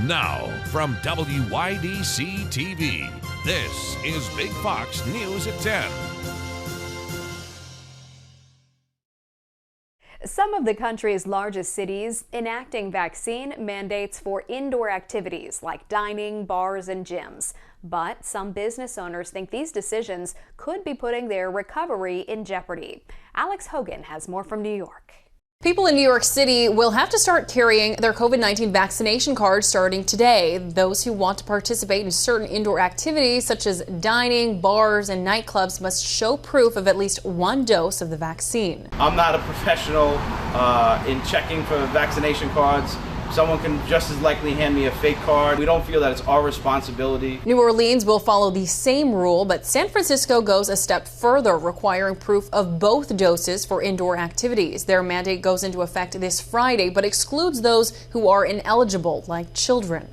Now, from WYDC TV, this is Big Fox News at 10. Some of the country's largest cities enacting vaccine mandates for indoor activities like dining, bars, and gyms. But some business owners think these decisions could be putting their recovery in jeopardy. Alex Hogan has more from New York. People in New York City will have to start carrying their COVID-19 vaccination cards starting today. Those who want to participate in certain indoor activities such as dining, bars, and nightclubs must show proof of at least one dose of the vaccine. I'm not a professional in checking for vaccination cards. Someone can just as likely hand me a fake card. We don't feel that it's our responsibility. New Orleans will follow the same rule, but San Francisco goes a step further, requiring proof of both doses for indoor activities. Their mandate goes into effect this Friday, but excludes those who are ineligible, like children.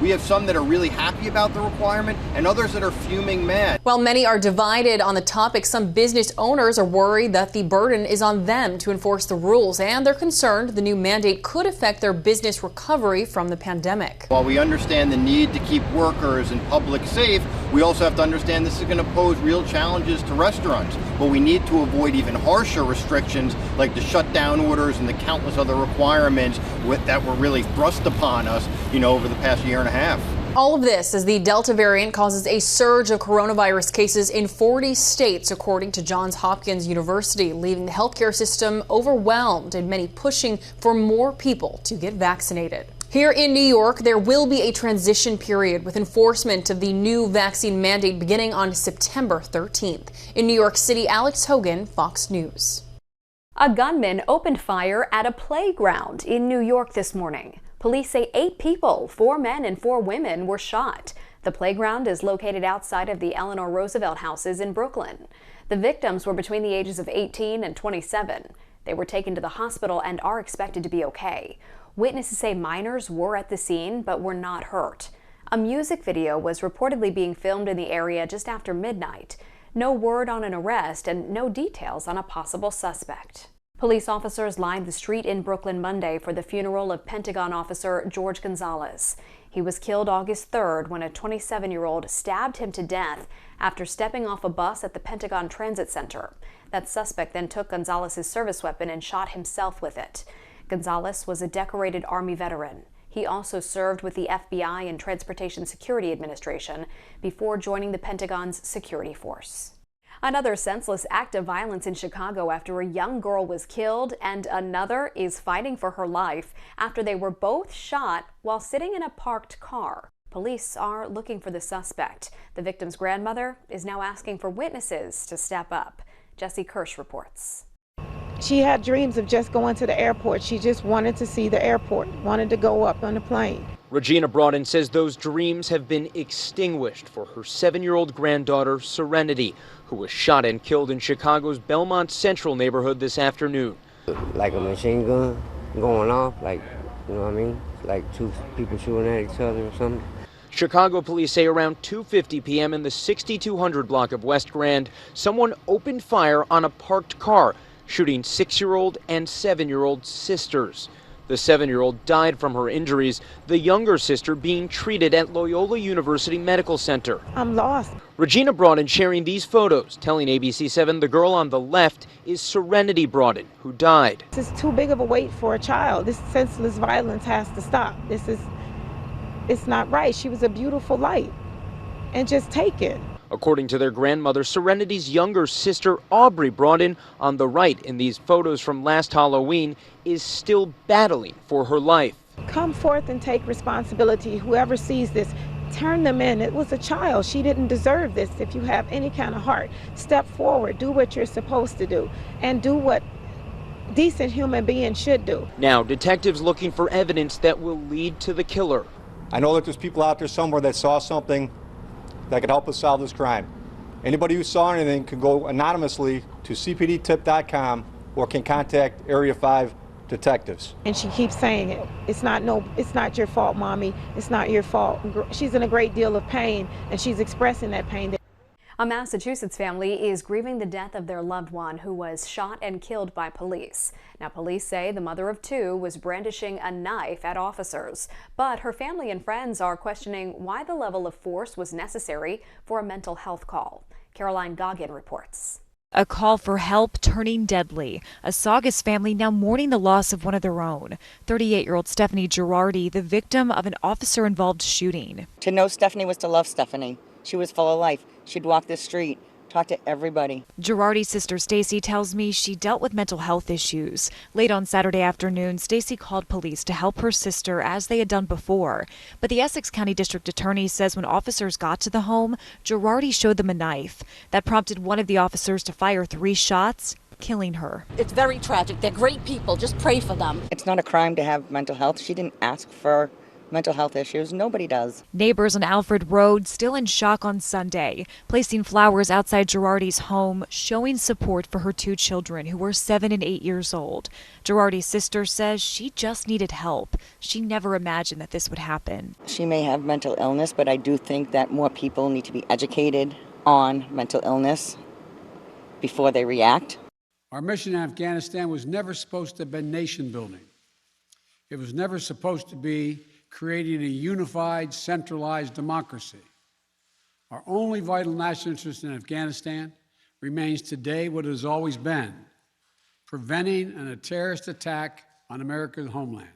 We have some that are really happy about the requirement and others that are fuming mad. While many are divided on the topic, some business owners are worried that the burden is on them to enforce the rules, and they're concerned the new mandate could affect their business recovery from the pandemic. While we understand the need to keep workers and public safe, we also have to understand this is going to pose real challenges to restaurants. But we need to avoid even harsher restrictions like the shutdown orders and the countless other requirements that were really thrust upon us, over the past year and a half. All of this as the Delta variant causes a surge of coronavirus cases in 40 states, according to Johns Hopkins University, leaving the healthcare system overwhelmed and many pushing for more people to get vaccinated. Here in New York, there will be a transition period with enforcement of the new vaccine mandate beginning on September 13th. In New York City, Alex Hogan, Fox News. A gunman opened fire at a playground in New York this morning. Police say 8 people, 4 men and 4 women, were shot. The playground is located outside of the Eleanor Roosevelt houses in Brooklyn. The victims were between the ages of 18 and 27. They were taken to the hospital and are expected to be okay. Witnesses say minors were at the scene but were not hurt. A music video was reportedly being filmed in the area just after midnight. No word on an arrest and no details on a possible suspect. Police officers lined the street in Brooklyn Monday for the funeral of Pentagon officer George Gonzalez. He was killed August 3rd when a 27-year-old stabbed him to death after stepping off a bus at the Pentagon Transit Center. That suspect then took Gonzalez's service weapon and shot himself with it. Gonzalez was a decorated Army veteran. He also served with the FBI and Transportation Security Administration before joining the Pentagon's security force. Another senseless act of violence in Chicago after a young girl was killed, and another is fighting for her life after they were both shot while sitting in a parked car. Police are looking for the suspect. The victim's grandmother is now asking for witnesses to step up. Jesse Kirsch reports. She had dreams of just going to the airport. She just wanted to see the airport, wanted to go up on the plane. Regina Broughton says those dreams have been extinguished for her 7-year-old granddaughter, Serenity, who was shot and killed in Chicago's Belmont Central neighborhood this afternoon. Like a machine gun going off, like, you know what I mean? Like 2 people shooting at each other or something. Chicago police say around 2:50 p.m. in the 6200 block of West Grand, someone opened fire on a parked car, shooting 6-year-old and 7-year-old sisters. The 7-year-old died from her injuries, the younger sister being treated at Loyola University Medical Center. I'm lost. Regina Broughton sharing these photos, telling ABC7 the girl on the left is Serenity Broughton, who died. This is too big of a weight for a child. This senseless violence has to stop. It's not right. She was a beautiful light, and just take it. According to their grandmother, Serenity's younger sister, Aubrey Broughton, on the right in these photos from last Halloween, is still battling for her life. Come forth and take responsibility. Whoever sees this, turn them in. It was a child. She didn't deserve this. If you have any kind of heart, step forward, do what you're supposed to do, and do what decent human beings should do. Now, detectives looking for evidence that will lead to the killer. I know that there's people out there somewhere that saw something that could help us solve this crime. Anybody who saw anything can go anonymously to cpdtip.com or can contact Area 5 detectives. And she keeps saying it. It's not your fault, Mommy. It's not your fault. She's in a great deal of pain, and she's expressing that pain. A Massachusetts family is grieving the death of their loved one who was shot and killed by police. Now, police say the mother of two was brandishing a knife at officers, but her family and friends are questioning why the level of force was necessary for a mental health call. Caroline Goggin reports. A call for help turning deadly. A Saugus family now mourning the loss of one of their own. 38-year-old Stephanie Girardi, the victim of an officer-involved shooting. To know Stephanie was to love Stephanie. She was full of life. She'd walk the street, talk to everybody. Girardi's sister Stacy tells me she dealt with mental health issues. Late on Saturday afternoon, Stacy called police to help her sister as they had done before. But the Essex County District Attorney says when officers got to the home, Girardi showed them a knife. That prompted one of the officers to fire 3 shots, killing her. It's very tragic. They're great people. Just pray for them. It's not a crime to have mental health. She didn't ask for mental health issues. Nobody does. Neighbors on Alfred Road still in shock on Sunday, placing flowers outside Girardi's home, showing support for her 2 children who were 7 and 8 years old. Girardi's sister says she just needed help. She never imagined that this would happen. She may have mental illness, but I do think that more people need to be educated on mental illness before they react. Our mission in Afghanistan was never supposed to have been nation building. It was never supposed to be creating a unified, centralized democracy. Our only vital national interest in Afghanistan remains today what it has always been: preventing a terrorist attack on America's homeland.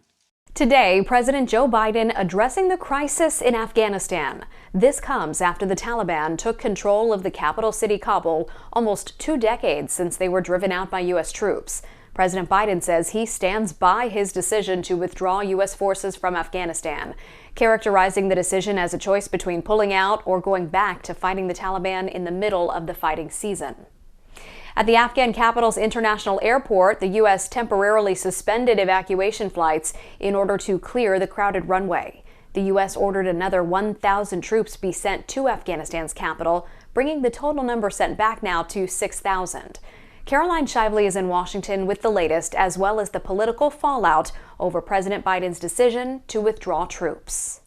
Today, President Joe Biden addressing the crisis in Afghanistan. This comes after the Taliban took control of the capital city, Kabul, almost 2 decades since they were driven out by U.S. troops. President Biden says he stands by his decision to withdraw U.S. forces from Afghanistan, characterizing the decision as a choice between pulling out or going back to fighting the Taliban in the middle of the fighting season. At the Afghan capital's international airport, the U.S. temporarily suspended evacuation flights in order to clear the crowded runway. The U.S. ordered another 1,000 troops be sent to Afghanistan's capital, bringing the total number sent back now to 6,000. Caroline Shively is in Washington with the latest, as well as the political fallout over President Biden's decision to withdraw troops.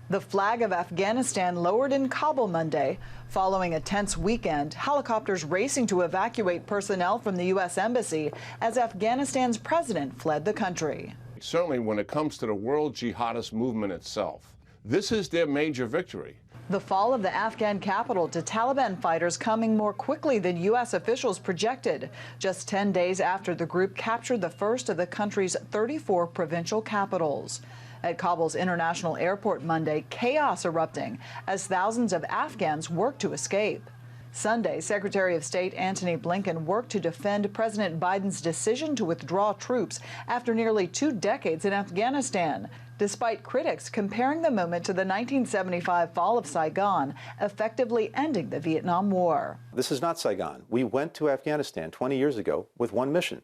The flag of Afghanistan lowered in Kabul Monday. Following a tense weekend, helicopters racing to evacuate personnel from the U.S. Embassy as Afghanistan's president fled the country. Certainly when it comes to the world jihadist movement itself, this is their major victory. The fall of the Afghan capital to Taliban fighters coming more quickly than U.S. officials projected, just 10 days after the group captured the first of the country's 34 provincial capitals. At Kabul's international airport Monday, chaos erupting as thousands of Afghans worked to escape. Sunday, Secretary of State Antony Blinken worked to defend President Biden's decision to withdraw troops after nearly 2 decades in Afghanistan, despite critics comparing the moment to the 1975 fall of Saigon, effectively ending the Vietnam War. This is not Saigon. We went to Afghanistan 20 years ago with one mission,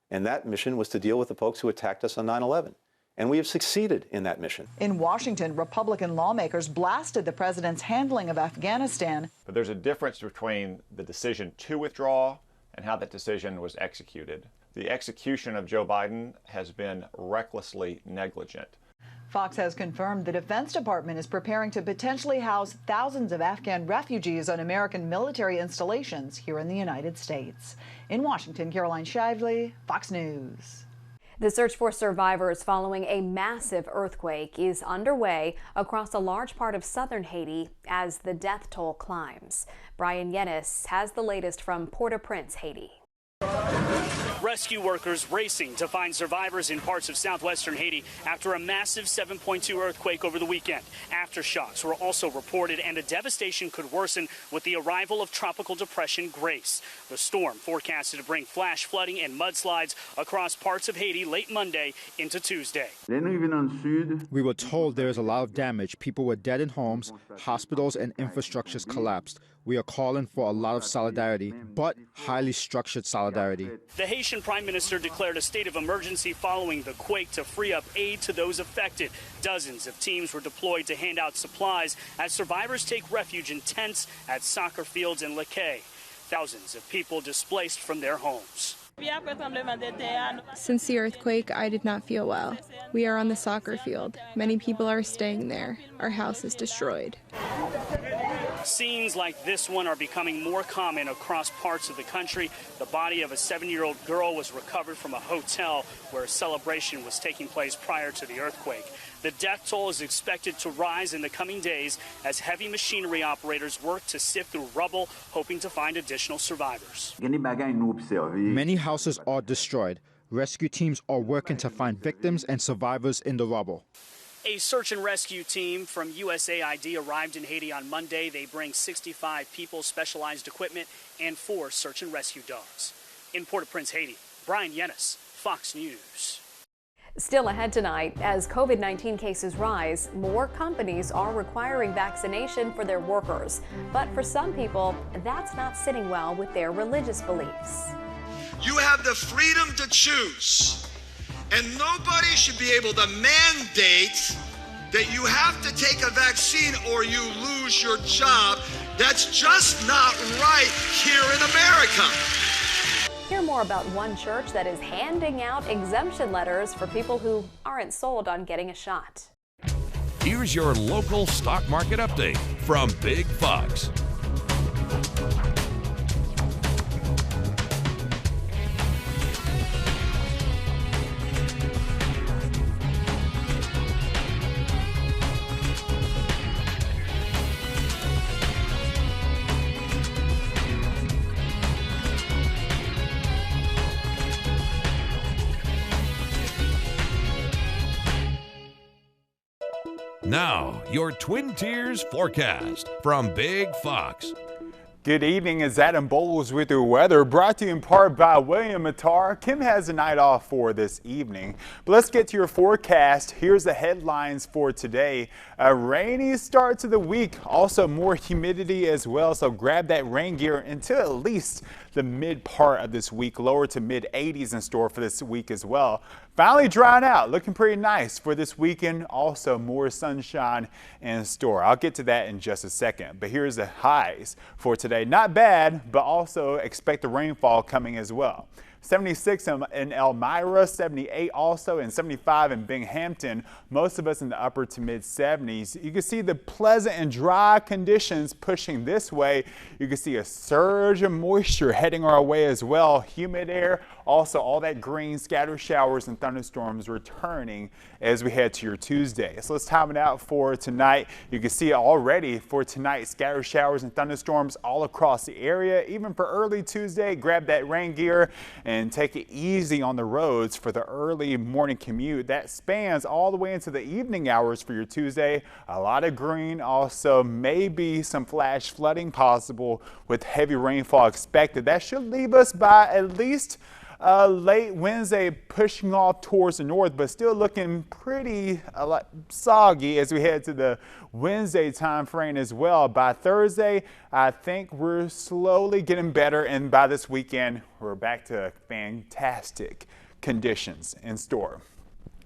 and that mission was to deal with the folks who attacked us on 9/11. And we have succeeded in that mission. In Washington, Republican lawmakers blasted the president's handling of Afghanistan. But there's a difference between the decision to withdraw and how that decision was executed. The execution of Joe Biden has been recklessly negligent. Fox has confirmed the Defense Department is preparing to potentially house thousands of Afghan refugees on American military installations here in the United States. In Washington, Caroline Shively, Fox News. The search for survivors following a massive earthquake is underway across a large part of southern Haiti as the death toll climbs. Brian Yennis has the latest from Port-au-Prince, Haiti. Rescue workers racing to find survivors in parts of southwestern Haiti after a massive 7.2 earthquake over the weekend. Aftershocks were also reported, and the devastation could worsen with the arrival of Tropical Depression Grace. The storm forecasted to bring flash flooding and mudslides across parts of Haiti late Monday into Tuesday. We were told there is a lot of damage. People were dead in homes, hospitals and infrastructures collapsed. We are calling for a lot of solidarity, but highly structured solidarity. The Haitian Prime Minister declared a state of emergency following the quake to free up aid to those affected. Dozens of teams were deployed to hand out supplies as survivors take refuge in tents at soccer fields in Lekay. Thousands of people displaced from their homes. Since the earthquake, I did not feel well. We are on the soccer field. Many people are staying there. Our house is destroyed. Scenes like this one are becoming more common across parts of the country. The body of a 7-year-old girl was recovered from a hotel where a celebration was taking place prior to the earthquake. The death toll is expected to rise in the coming days as heavy machinery operators work to sift through rubble, hoping to find additional survivors. Many houses are destroyed. Rescue teams are working to find victims and survivors in the rubble. A search and rescue team from USAID arrived in Haiti on Monday. They bring 65 people, specialized equipment, and 4 search and rescue dogs. In Port-au-Prince, Haiti, Brian Yennis, Fox News. Still ahead tonight, as COVID-19 cases rise, more companies are requiring vaccination for their workers. But for some people, that's not sitting well with their religious beliefs. You have the freedom to choose. And nobody should be able to mandate that you have to take a vaccine or you lose your job. That's just not right here in America. Hear more about one church that is handing out exemption letters for people who aren't sold on getting a shot. Here's your local stock market update from Big Fox. Now, your Twin Tiers forecast from Big Fox. Good evening, it's Adam Bowles with your weather, brought to you in part by William Mattar. Kim has a night off for this evening, but let's get to your forecast. Here's the headlines for today. A rainy start to the week, also more humidity as well, so grab that rain gear until at least the mid part of this week. Lower to mid 80s in store for this week as well. Finally drying out, looking pretty nice for this weekend. Also more sunshine in store. I'll get to that in just a second, but here's the highs for today. Not bad, but also expect the rainfall coming as well. 76 in Elmira, 78 also, and 75 in Binghamton. Most of us in the upper to mid 70s. You can see the pleasant and dry conditions pushing this way. You can see a surge of moisture heading our way as well. Humid air, also all that green, scattered showers and thunderstorms returning as we head to your Tuesday. So let's time it out for tonight. You can see already for tonight, scattered showers and thunderstorms all across the area. Even for early Tuesday, grab that rain gear and take it easy on the roads for the early morning commute. That spans all the way into the evening hours for your Tuesday. A lot of green, also maybe some flash flooding possible with heavy rainfall expected. That should leave us by at least late Wednesday, pushing off towards the north, but still looking pretty soggy as we head to the Wednesday time frame as well. By Thursday, I think we're slowly getting better, and by this weekend, we're back to fantastic conditions in store.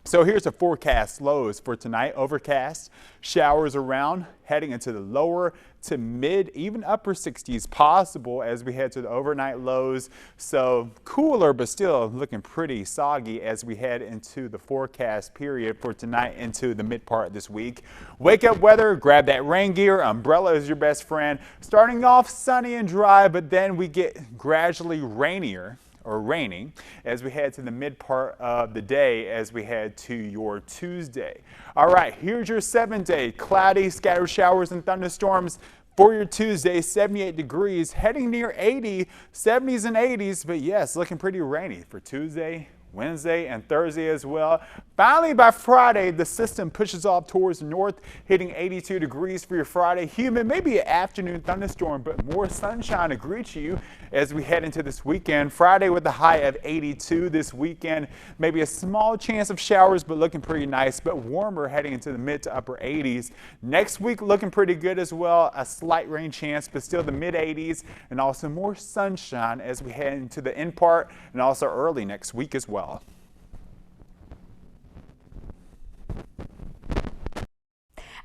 So here's the forecast lows for tonight. Overcast, showers around, heading into the lower to mid, even upper 60s possible as we head to the overnight lows. So cooler, but still looking pretty soggy as we head into the forecast period for tonight into the mid part of this week. Wake up weather, grab that rain gear. Umbrella is your best friend. Starting off sunny and dry, but then we get gradually rainier or raining as we head to the mid part of the day as we head to your Tuesday. All right, here's your 7-day. Cloudy, scattered showers and thunderstorms for your Tuesday. 78 degrees, heading near 80, 70s and 80s, but yes, looking pretty rainy for Tuesday, Wednesday, and Thursday as well. Finally, by Friday, the system pushes off towards the north, hitting 82 degrees for your Friday. Humid, maybe an afternoon thunderstorm, but more sunshine to greet you as we head into this weekend. Friday with a high of 82 this weekend. Maybe a small chance of showers, but looking pretty nice, but warmer heading into the mid to upper 80s. Next week looking pretty good as well. A slight rain chance, but still the mid 80s, and also more sunshine as we head into the end part and also early next week as well.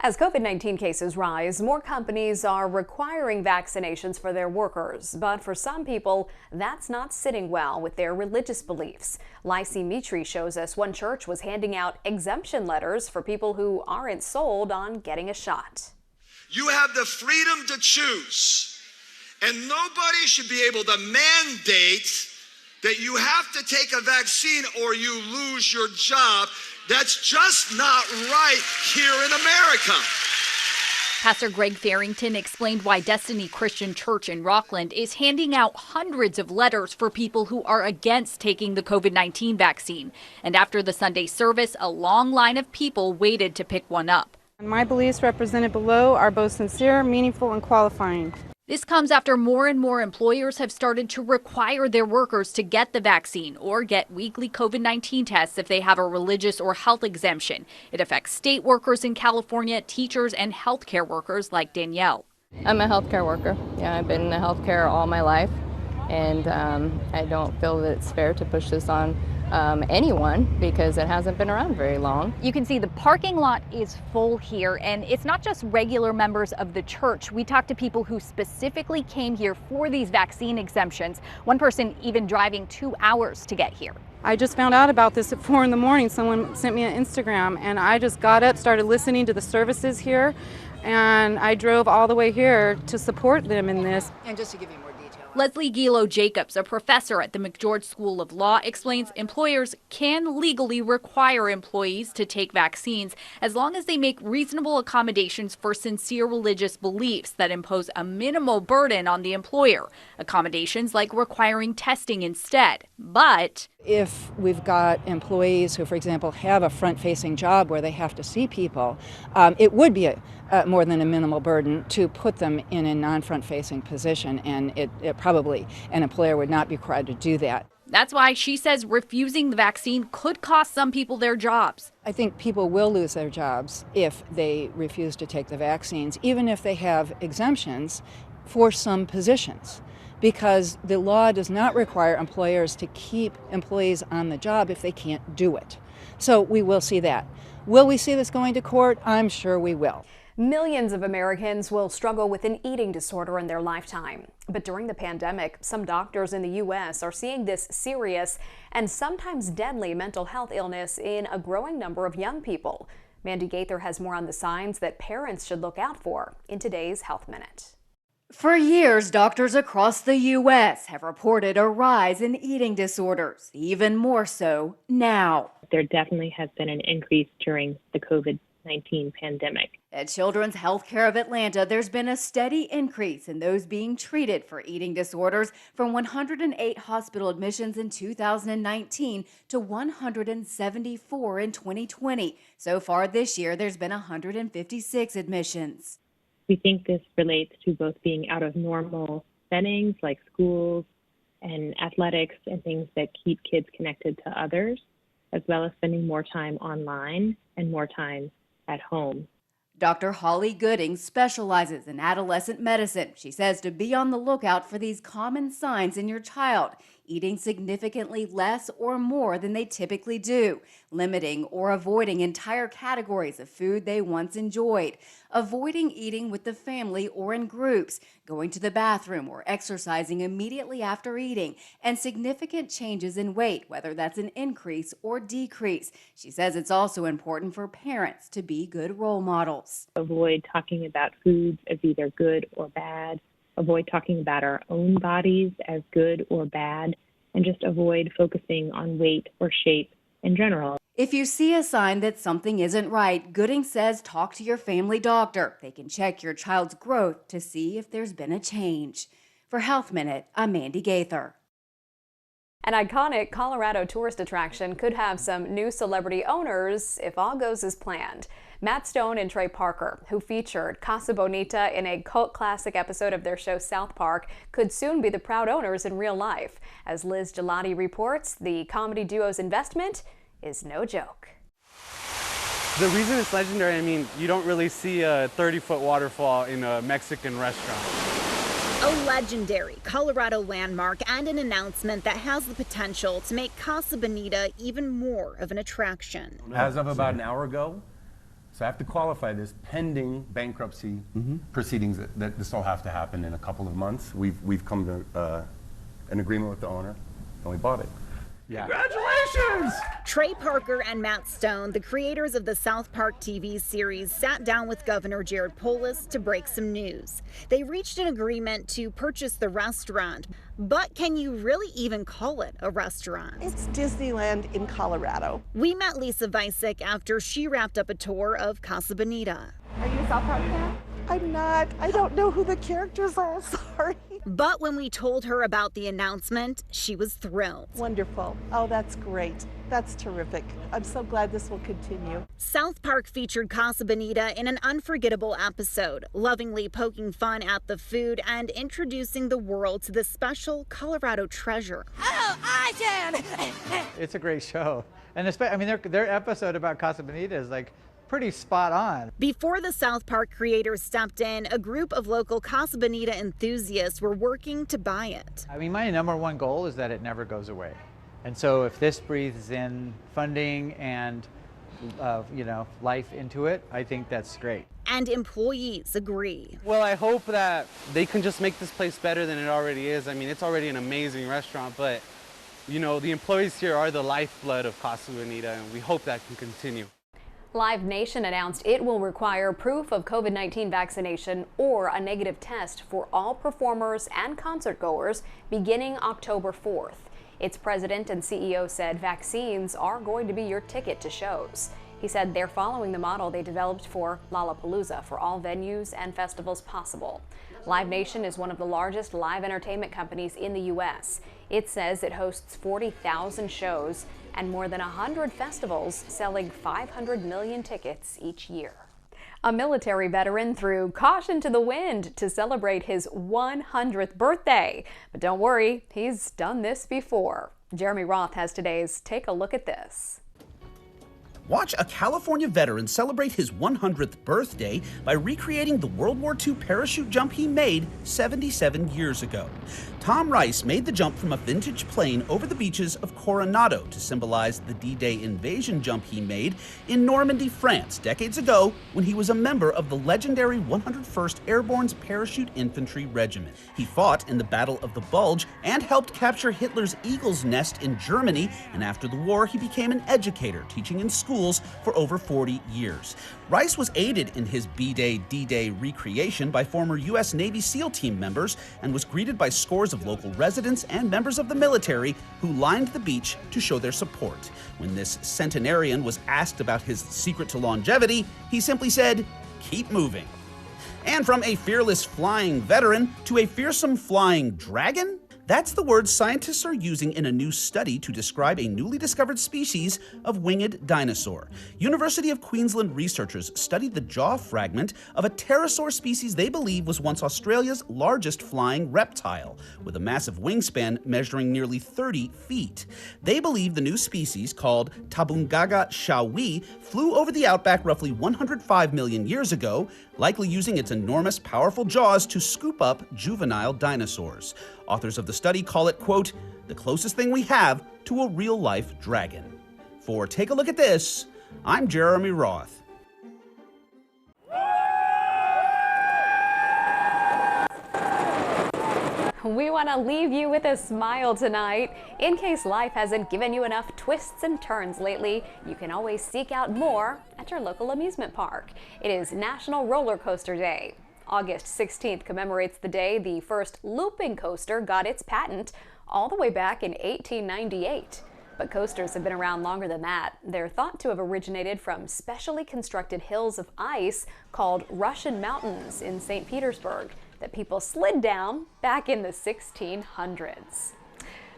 As COVID-19 cases rise, more companies are requiring vaccinations for their workers. But for some people, that's not sitting well with their religious beliefs. Lacey Mitri shows us one church was handing out exemption letters for people who aren't sold on getting a shot. You have the freedom to choose. And nobody should be able to mandate that you have to take a vaccine or you lose your job. That's just not right here in America. Pastor Greg Farrington explained why Destiny Christian Church in Rockland is handing out hundreds of letters for people who are against taking the COVID-19 vaccine. And after the Sunday service, a long line of people waited to pick one up. My beliefs represented below are both sincere, meaningful, and qualifying. This comes after more and more employers have started to require their workers to get the vaccine or get weekly COVID-19 tests if they have a religious or health exemption. It affects state workers in California, teachers, and healthcare workers like Danielle. I'm a healthcare worker. Yeah, I've been in healthcare all my life, and I don't feel that it's fair to push this on anyone because it hasn't been around very long. You can see the parking lot is full here, and it's not just regular members of the church. We talked to people who specifically came here for these vaccine exemptions. One person even driving 2 hours to get here. I just found out about this at 4 in the morning. Someone sent me an Instagram, and I just got up, started listening to the services here, and I drove all the way here to support them in this. And just to give you more detail, Leslie Gilo Jacobs, a professor at the McGeorge School of Law, explains employers can legally require employees to take vaccines as long as they make reasonable accommodations for sincere religious beliefs that impose a minimal burden on the employer. Accommodations like requiring testing instead. But if we've got employees who, for example, have a front-facing job where they have to see people, it would be more than a minimal burden to put them in a non-front-facing position, and it probably an employer would not be required to do that. That's why she says refusing the vaccine could cost some people their jobs. I think people will lose their jobs if they refuse to take the vaccines, even if they have exemptions for some positions, because the law does not require employers to keep employees on the job if they can't do it. So we will see that. Will we see this going to court? I'm sure we will. Millions of Americans will struggle with an eating disorder in their lifetime. But during the pandemic, some doctors in the U.S. are seeing this serious and sometimes deadly mental health illness in a growing number of young people. Mandy Gaither has more on the signs that parents should look out for in today's Health Minute. For years, doctors across the U.S. have reported a rise in eating disorders, even more so now. There definitely has been an increase during the COVID-19 pandemic. At Children's Healthcare of Atlanta, there's been a steady increase in those being treated for eating disorders from 108 hospital admissions in 2019 to 174 in 2020. So far this year, there's been 156 admissions. We think this relates to both being out of normal settings like schools and athletics and things that keep kids connected to others, as well as spending more time online and more time at home. Dr. Holly Gooding specializes in adolescent medicine. She says to be on the lookout for these common signs in your child: eating significantly less or more than they typically do, limiting or avoiding entire categories of food they once enjoyed, avoiding eating with the family or in groups, going to the bathroom or exercising immediately after eating, and significant changes in weight, whether that's an increase or decrease. She says it's also important for parents to be good role models. Avoid talking about foods as either good or bad. Avoid talking about our own bodies as good or bad, and just avoid focusing on weight or shape in general. If you see a sign that something isn't right, Gooding says talk to your family doctor. They can check your child's growth to see if there's been a change. For Health Minute, I'm Mandy Gaither. An iconic Colorado tourist attraction could have some new celebrity owners if all goes as planned. Matt Stone and Trey Parker, who featured Casa Bonita in a cult classic episode of their show South Park, could soon be the proud owners in real life. As Liz Gelati reports, the comedy duo's investment is no joke. The reason it's legendary, I mean, you don't really see a 30-foot waterfall in a Mexican restaurant. A legendary Colorado landmark and an announcement that has the potential to make Casa Bonita even more of an attraction. As of about an hour ago, so I have to qualify this, pending bankruptcy proceedings that this will have to happen in a couple of months. We've come to an agreement with the owner, and we bought it. Yeah. Congratulations! Congratulations! Trey Parker and Matt Stone, the creators of the South Park TV series, sat down with Governor Jared Polis to break some news. They reached an agreement to purchase the restaurant, but can you really even call it a restaurant? It's Disneyland in Colorado. We met Lisa Vicek after she wrapped up a tour of Casa Bonita. Are you a South Park fan? I'm not. I don't know who the characters are, sorry. But when we told her about the announcement, she was thrilled. Wonderful. Oh, that's great. That's terrific. I'm so glad this will continue. South Park featured Casa Bonita in an unforgettable episode, lovingly poking fun at the food and introducing the world to the special Colorado treasure. Oh, I can! It's a great show. And I mean, their episode about Casa Bonita is like pretty spot on. Before the South Park creators stepped in, a group of local Casa Bonita enthusiasts were working to buy it. I mean, my #1 goal is that it never goes away. And so if this breathes in funding and life into it, I think that's great. And employees agree. Well, I hope that they can just make this place better than it already is. I mean, it's already an amazing restaurant, but the employees here are the lifeblood of Casa Bonita, and we hope that can continue. Live Nation announced it will require proof of COVID-19 vaccination or a negative test for all performers and concert goers beginning October 4th. Its president and CEO said vaccines are going to be your ticket to shows. He said they're following the model they developed for Lollapalooza for all venues and festivals possible. Live Nation is one of the largest live entertainment companies in the U.S. It says it hosts 40,000 shows and more than 100 festivals, selling 500 million tickets each year. A military veteran threw caution to the wind to celebrate his 100th birthday. But don't worry, he's done this before. Jeremy Roth has today's Take a Look at This. Watch a California veteran celebrate his 100th birthday by recreating the World War II parachute jump he made 77 years ago. Tom Rice made the jump from a vintage plane over the beaches of Coronado to symbolize the D-Day invasion jump he made in Normandy, France, decades ago when he was a member of the legendary 101st Airborne Parachute Infantry Regiment. He fought in the Battle of the Bulge and helped capture Hitler's Eagle's Nest in Germany, and after the war he became an educator, teaching in schools for over 40 years. Rice was aided in his B-Day, D-Day recreation by former U.S. Navy SEAL team members and was greeted by scores of local residents and members of the military who lined the beach to show their support. When this centenarian was asked about his secret to longevity, he simply said, "Keep moving." And from a fearless flying veteran to a fearsome flying dragon? That's the word scientists are using in a new study to describe a newly discovered species of winged dinosaur. University of Queensland researchers studied the jaw fragment of a pterosaur species they believe was once Australia's largest flying reptile, with a massive wingspan measuring nearly 30 feet. They believe the new species, called Tabungaga shawi, flew over the outback roughly 105 million years ago, likely using its enormous, powerful jaws to scoop up juvenile dinosaurs. Authors of the study call it, quote, the closest thing we have to a real-life dragon. For Take a Look at This, I'm Jeremy Roth. We want to leave you with a smile tonight. In case life hasn't given you enough twists and turns lately, you can always seek out more at your local amusement park. It is National Roller Coaster Day. August 16th commemorates the day the first looping coaster got its patent, all the way back in 1898. But coasters have been around longer than that. They're thought to have originated from specially constructed hills of ice called Russian Mountains in St. Petersburg that people slid down back in the 1600s.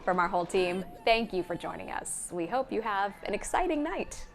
From our whole team, thank you for joining us. We hope you have an exciting night.